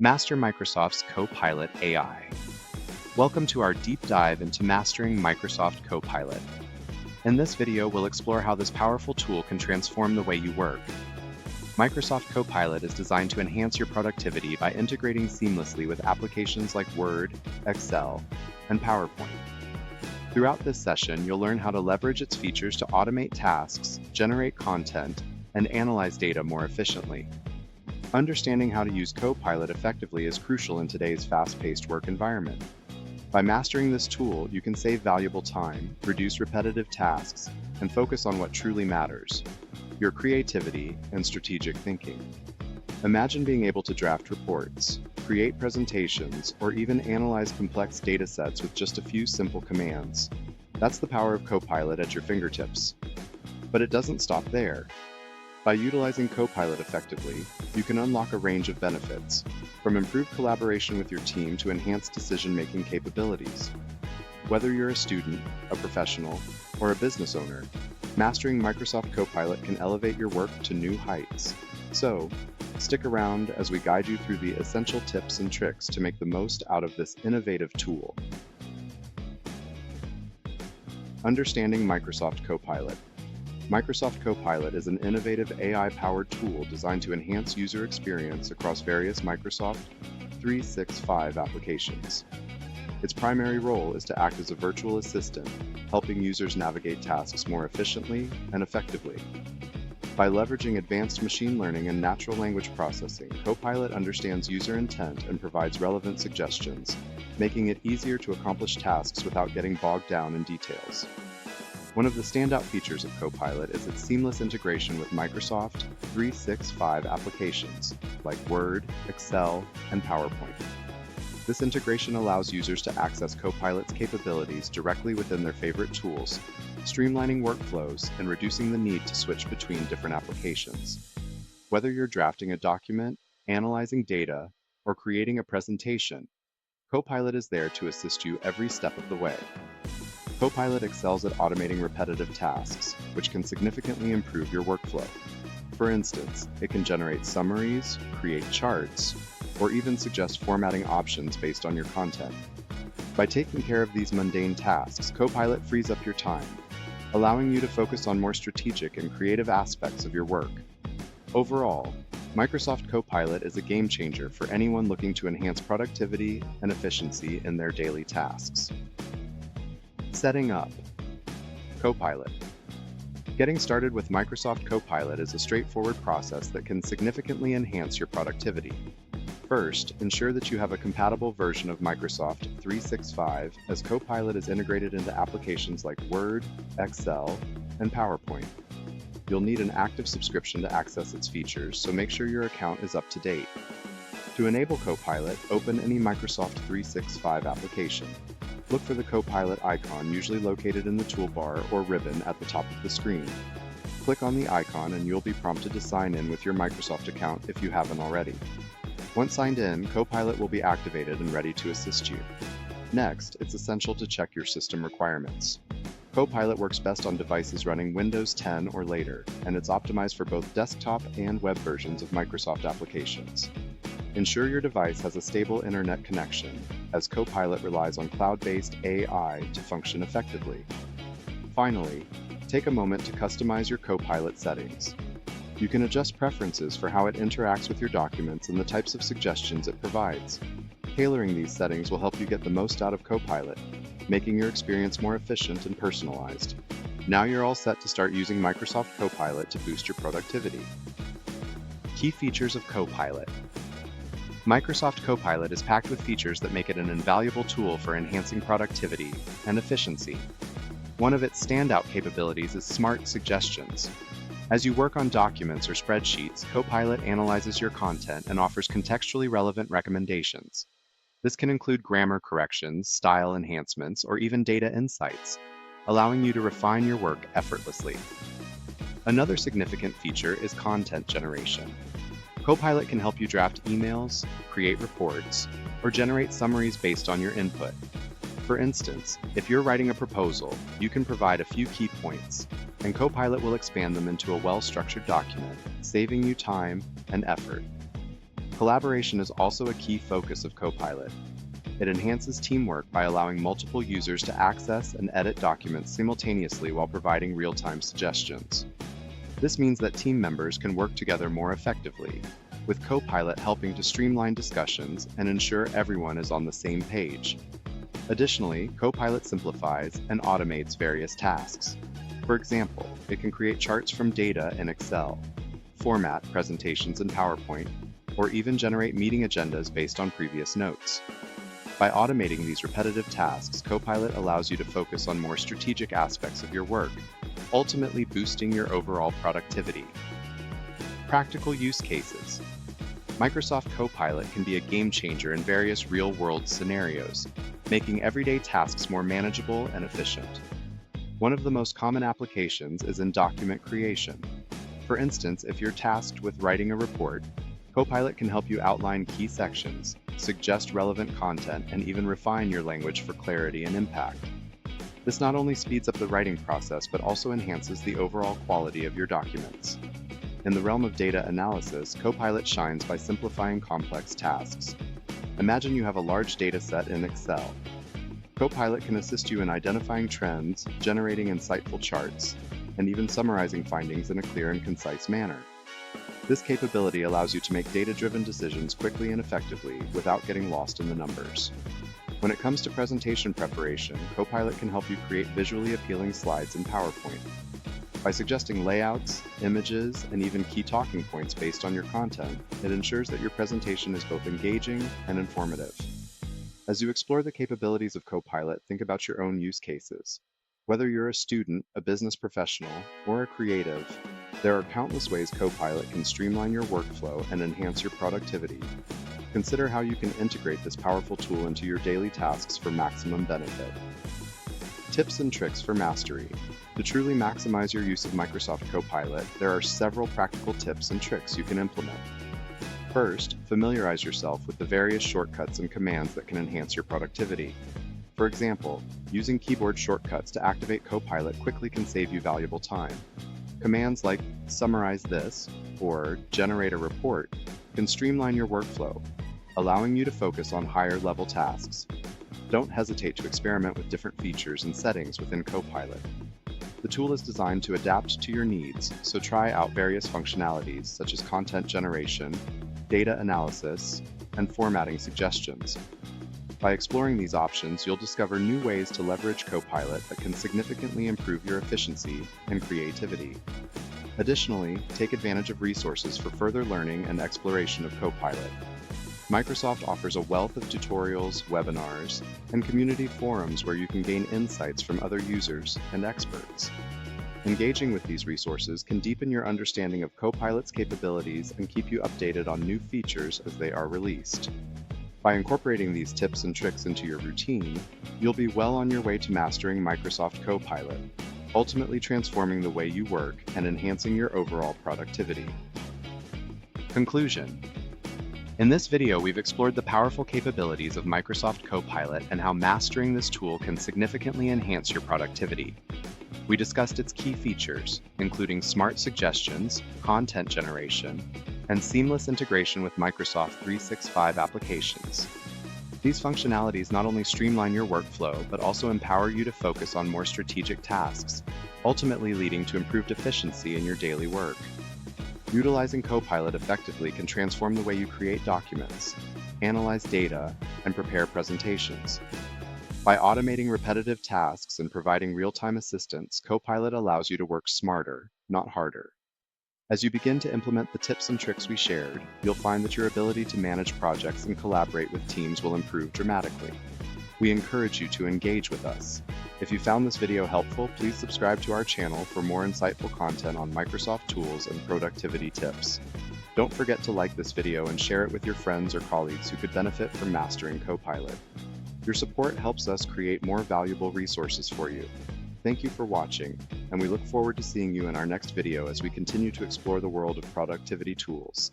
Master Microsoft's CoPilot AI. Welcome to our deep dive into mastering Microsoft CoPilot. In this video, we'll explore how this powerful tool can transform the way you work. Microsoft CoPilot is designed to enhance your productivity by integrating seamlessly with applications like Word, Excel, and PowerPoint. Throughout this session, you'll learn how to leverage its features to automate tasks, generate content, and analyze data more efficiently. Understanding how to use CoPilot effectively is crucial in today's fast-paced work environment. By mastering this tool, you can save valuable time, reduce repetitive tasks, and focus on what truly matters: your creativity and strategic thinking. Imagine being able to draft reports, create presentations, or even analyze complex data sets with just a few simple commands. That's the power of CoPilot at your fingertips. But it doesn't stop there. By utilizing CoPilot effectively, you can unlock a range of benefits, from improved collaboration with your team to enhanced decision-making capabilities. Whether you're a student, a professional, or a business owner, mastering Microsoft CoPilot can elevate your work to new heights. So, stick around as we guide you through the essential tips and tricks to make the most out of this innovative tool. Understanding Microsoft CoPilot. Microsoft CoPilot is an innovative AI-powered tool designed to enhance user experience across various Microsoft 365 applications. Its primary role is to act as a virtual assistant, helping users navigate tasks more efficiently and effectively. By leveraging advanced machine learning and natural language processing, CoPilot understands user intent and provides relevant suggestions, making it easier to accomplish tasks without getting bogged down in details. One of the standout features of CoPilot is its seamless integration with Microsoft 365 applications like Word, Excel, and PowerPoint. This integration allows users to access CoPilot's capabilities directly within their favorite tools, streamlining workflows and reducing the need to switch between different applications. Whether you're drafting a document, analyzing data, or creating a presentation, CoPilot is there to assist you every step of the way. CoPilot excels at automating repetitive tasks, which can significantly improve your workflow. For instance, it can generate summaries, create charts, or even suggest formatting options based on your content. By taking care of these mundane tasks, CoPilot frees up your time, allowing you to focus on more strategic and creative aspects of your work. Overall, Microsoft CoPilot is a game changer for anyone looking to enhance productivity and efficiency in their daily tasks. Setting up CoPilot. Getting started with Microsoft CoPilot is a straightforward process that can significantly enhance your productivity. First, ensure that you have a compatible version of Microsoft 365, as CoPilot is integrated into applications like Word, Excel, and PowerPoint. You'll need an active subscription to access its features, so make sure your account is up to date. To enable CoPilot, open any Microsoft 365 application. Look for the CoPilot icon, usually located in the toolbar or ribbon at the top of the screen. Click on the icon and you'll be prompted to sign in with your Microsoft account if you haven't already. Once signed in, CoPilot will be activated and ready to assist you. Next, it's essential to check your system requirements. CoPilot works best on devices running Windows 10 or later, and it's optimized for both desktop and web versions of Microsoft applications. Ensure your device has a stable internet connection, as CoPilot relies on cloud-based AI to function effectively. Finally, take a moment to customize your CoPilot settings. You can adjust preferences for how it interacts with your documents and the types of suggestions it provides. Tailoring these settings will help you get the most out of CoPilot, making your experience more efficient and personalized. Now you're all set to start using Microsoft CoPilot to boost your productivity. Key features of CoPilot. Microsoft CoPilot is packed with features that make it an invaluable tool for enhancing productivity and efficiency. One of its standout capabilities is Smart Suggestions. As you work on documents or spreadsheets, CoPilot analyzes your content and offers contextually relevant recommendations. This can include grammar corrections, style enhancements, or even data insights, allowing you to refine your work effortlessly. Another significant feature is content generation. CoPilot can help you draft emails, create reports, or generate summaries based on your input. For instance, if you're writing a proposal, you can provide a few key points, and CoPilot will expand them into a well-structured document, saving you time and effort. Collaboration is also a key focus of CoPilot. It enhances teamwork by allowing multiple users to access and edit documents simultaneously while providing real-time suggestions. This means that team members can work together more effectively, with CoPilot helping to streamline discussions and ensure everyone is on the same page. Additionally, CoPilot simplifies and automates various tasks. For example, it can create charts from data in Excel, format presentations in PowerPoint, or even generate meeting agendas based on previous notes. By automating these repetitive tasks, CoPilot allows you to focus on more strategic aspects of your work, ultimately boosting your overall productivity. Practical use cases. Microsoft CoPilot can be a game changer in various real-world scenarios, making everyday tasks more manageable and efficient. One of the most common applications is in document creation. For instance, if you're tasked with writing a report, CoPilot can help you outline key sections, suggest relevant content, and even refine your language for clarity and impact. This not only speeds up the writing process, but also enhances the overall quality of your documents. In the realm of data analysis, CoPilot shines by simplifying complex tasks. Imagine you have a large data set in Excel. CoPilot can assist you in identifying trends, generating insightful charts, and even summarizing findings in a clear and concise manner. This capability allows you to make data-driven decisions quickly and effectively without getting lost in the numbers. When it comes to presentation preparation, CoPilot can help you create visually appealing slides in PowerPoint. By suggesting layouts, images, and even key talking points based on your content, it ensures that your presentation is both engaging and informative. As you explore the capabilities of CoPilot, think about your own use cases. Whether you're a student, a business professional, or a creative, there are countless ways CoPilot can streamline your workflow and enhance your productivity. Consider how you can integrate this powerful tool into your daily tasks for maximum benefit. Tips and tricks for mastery. To truly maximize your use of Microsoft CoPilot, there are several practical tips and tricks you can implement. First, familiarize yourself with the various shortcuts and commands that can enhance your productivity. For example, using keyboard shortcuts to activate CoPilot quickly can save you valuable time. Commands like summarize this or generate a report can streamline your workflow, allowing you to focus on higher-level tasks. Don't hesitate to experiment with different features and settings within CoPilot. The tool is designed to adapt to your needs, so try out various functionalities such as content generation, data analysis, and formatting suggestions. By exploring these options, you'll discover new ways to leverage CoPilot that can significantly improve your efficiency and creativity. Additionally, take advantage of resources for further learning and exploration of CoPilot. Microsoft offers a wealth of tutorials, webinars, and community forums where you can gain insights from other users and experts. Engaging with these resources can deepen your understanding of CoPilot's capabilities and keep you updated on new features as they are released. By incorporating these tips and tricks into your routine, you'll be well on your way to mastering Microsoft CoPilot, ultimately transforming the way you work and enhancing your overall productivity. Conclusion. In this video, we've explored the powerful capabilities of Microsoft CoPilot and how mastering this tool can significantly enhance your productivity. We discussed its key features, including smart suggestions, content generation, and seamless integration with Microsoft 365 applications. These functionalities not only streamline your workflow, but also empower you to focus on more strategic tasks, ultimately leading to improved efficiency in your daily work. Utilizing CoPilot effectively can transform the way you create documents, analyze data, and prepare presentations. By automating repetitive tasks and providing real-time assistance, CoPilot allows you to work smarter, not harder. As you begin to implement the tips and tricks we shared, you'll find that your ability to manage projects and collaborate with teams will improve dramatically. We encourage you to engage with us. If you found this video helpful, please subscribe to our channel for more insightful content on Microsoft tools and productivity tips. Don't forget to like this video and share it with your friends or colleagues who could benefit from mastering CoPilot. Your support helps us create more valuable resources for you. Thank you for watching, and we look forward to seeing you in our next video as we continue to explore the world of productivity tools.